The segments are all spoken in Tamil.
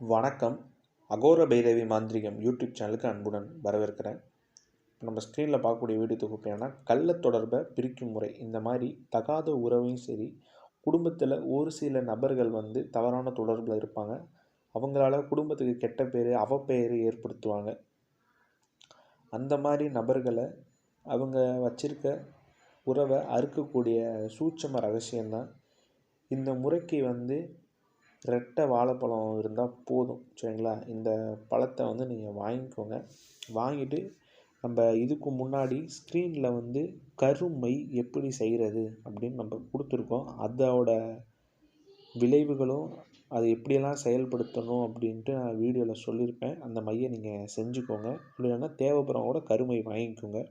வணக்கம். அகோர பைரவி மாந்திரிகம் யூடியூப் சேனலுக்கு அன்புடன் வரவேற்கிறேன். நம்ம ஸ்க்ரீனில் பார்க்கக்கூடிய வீடியோ தொகுப்பு என்னன்னா, கள்ள தொடர்பை பிரிக்கும் முறை. இந்த மாதிரி தகாத உறவையும் சரி, குடும்பத்தில் ஒரு சில நபர்கள் தவறான தொடர்பில் இருப்பாங்க. அவங்களால குடும்பத்துக்கு கெட்ட பேர், அவப்பெயர் ஏற்படுத்துவாங்க. அந்த மாதிரி நபர்களை அவங்க வச்சிருக்க உறவை அறுக்கக்கூடிய சூட்சம ரகசியம்தான். இந்த முறைக்கு ரெட்டை வாழைப்பழம் இருந்தால் போதும், சரிங்களா? இந்த பழத்தை நீங்கள் வாங்கிக்கோங்க. வாங்கிட்டு நம்ம இதுக்கு முன்னாடி ஸ்க்ரீனில் கருமை எப்படி செய்கிறது அப்படின்னு நம்ம கொடுத்துருக்கோம். அதோட விளைவுகளும் அதை எப்படியெல்லாம் செயல்படுத்தணும் அப்படின்ட்டு நான் வீடியோவில் சொல்லியிருப்பேன். அந்த மையை நீங்கள் செஞ்சுக்கோங்க. அப்படி இல்லைன்னா தேவைப்படுறவங்க கூட கருமை வாங்கிக்கோங்க.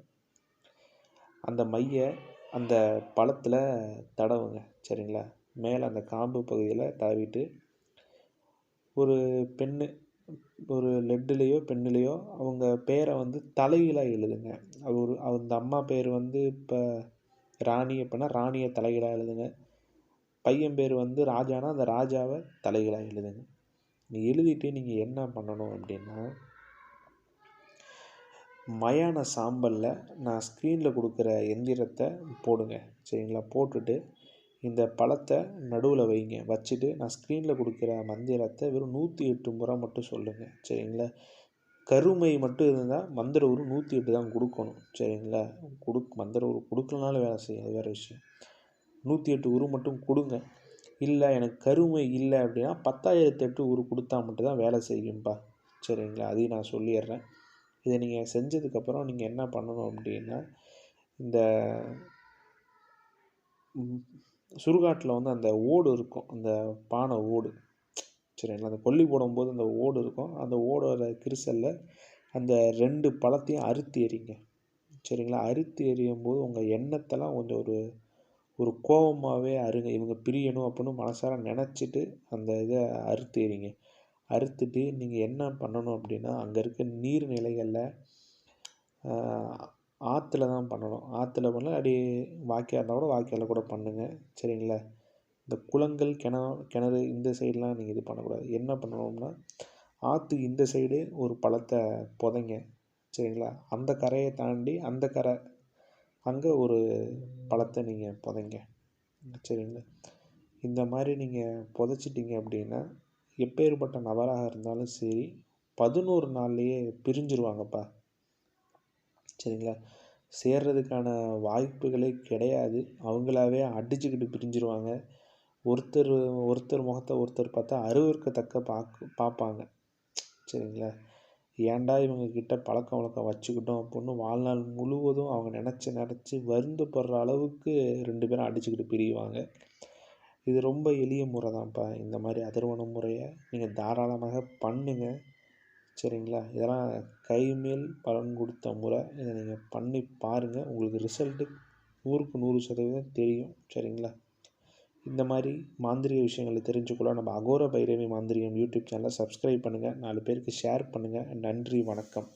அந்த மையை அந்த பழத்தில் தடவுங்க, சரிங்களா? மேலே அந்த காம்பு பகுதியில் தடவிட்டு ஒரு பெண்ணு, ஒரு லெட்டுலேயோ பெண்ணுலேயோ அவங்க பேரை தலைகீழாக எழுதுங்க. அந்த அம்மா பேர் இப்போ ராணி அப்படின்னா ராணியை தலைகீழாக எழுதுங்க. பையன் பேர் ராஜானா அந்த ராஜாவை தலைகீழாக எழுதுங்க. எழுதிட்டு நீங்கள் என்ன பண்ணணும் அப்படின்னா, மயான சாம்பலில் நான் ஸ்க்ரீனில் கொடுக்குற எந்திரத்தை போடுங்க, சரிங்களா? போட்டுட்டு இந்த பழத்தை நடுவில் வைங்க. வச்சுட்டு நான் ஸ்க்ரீனில் கொடுக்குற மந்திரத்தை வெறும் 108 முறை மட்டும் சொல்லுங்கள், சரிங்களா? கருமை மட்டும் இருந்தால் மந்திர உரு 108 தான் கொடுக்கணும், சரிங்களா? மந்திர உரு கொடுக்கலனாலும் வேலை செய்யும், அது வேறு விஷயம். 108 உரு மட்டும் கொடுங்க. இல்லை எனக்கு கருமை இல்லை அப்படின்னா 10,008 உரு கொடுத்தா மட்டும்தான் வேலை செய்யும்பா, சரிங்களா? அதையும் நான் சொல்லிடுறேன். இதை நீங்கள் செஞ்சதுக்கப்புறம் நீங்கள் என்ன பண்ணணும் அப்படின்னா, இந்த சுடுகாட்டில் அந்த ஓடு இருக்கும், அந்த பானை ஓடு, சரிங்களா? அந்த கொல்லி போடும்போது அந்த ஓடு இருக்கும். அந்த ஓடோட கிரிசலில் அந்த 2 பழத்தையும் அறுத்து எறிங்க, சரிங்களா? அறுத்து எறியும் போது உங்கள் எண்ணத்தெல்லாம் கொஞ்சம் ஒரு கோபமாகவே அருங்க. இவங்க பிரியணும் அப்படின்னு மனசார நினச்சிட்டு அந்த இதை அறுத்து எறிங்க. அறுத்துட்டு நீங்கள் என்ன பண்ணணும் அப்படின்னா, அங்கே இருக்க நீர்நிலைகளில் ஆற்றுல தான் பண்ணணும். ஆற்றுல பண்ணல, அப்படி வாய்க்கால் இருந்தால் கூட வாய்க்காலில் கூட பண்ணுங்கள், சரிங்களா? இந்த குளங்கள், கிணறு இந்த சைடெலாம் நீங்கள் இது பண்ணக்கூடாது. என்ன பண்ணணும்னா, ஆற்றுக்கு இந்த சைடு ஒரு பழத்தை புதைங்க, சரிங்களா? அந்த கரையை தாண்டி அந்த கரை அங்கே ஒரு பழத்தை நீங்கள் புதைங்க, சரிங்களா? இந்த மாதிரி நீங்கள் புதைச்சிட்டிங்க அப்படின்னா, எப்பேற்பட்ட நபராக இருந்தாலும் சரி 11 நாள்லேயே பிரிஞ்சிருவாங்கப்பா, சரிங்களா? சேர்றதுக்கான வாய்ப்புகளே கிடையாது. அவங்களாவே அடிச்சுக்கிட்டு பிரிஞ்சிருவாங்க. ஒருத்தர் முகத்தை ஒருத்தர் பார்த்தா அருவருக்கத்தக்க பார்ப்பாங்க, சரிங்களா? ஏன்டா இவங்கக்கிட்ட பழக்க வழக்கம் வச்சுக்கிட்டோம் அப்படின்னு வாழ்நாள் முழுவதும் அவங்க நினச்சி வருந்தப்படுற அளவுக்கு 2 பேரும் அடிச்சுக்கிட்டு பிரிவாங்க. இது ரொம்ப எளிய முறை தான்ப்பா. இந்த மாதிரி அதிர்வன முறையை நீங்கள் தாராளமாக பண்ணுங்கள், சரிங்களா? இதெல்லாம் கைமேல் பலன் கொடுத்த முறை. இதை நீங்கள் பண்ணி பாருங்கள். உங்களுக்கு ரிசல்ட்டு 100க்கு 100% தெரியும், சரிங்களா? இந்த மாதிரி மாந்திரிக விஷயங்களை தெரிஞ்சுக்கொள்ள நம்ம அகோர பைரவி மாந்திரிகம் யூடியூப் சேனலை சப்ஸ்கிரைப் பண்ணுங்கள். 4 பேருக்கு ஷேர் பண்ணுங்கள். நன்றி, வணக்கம்.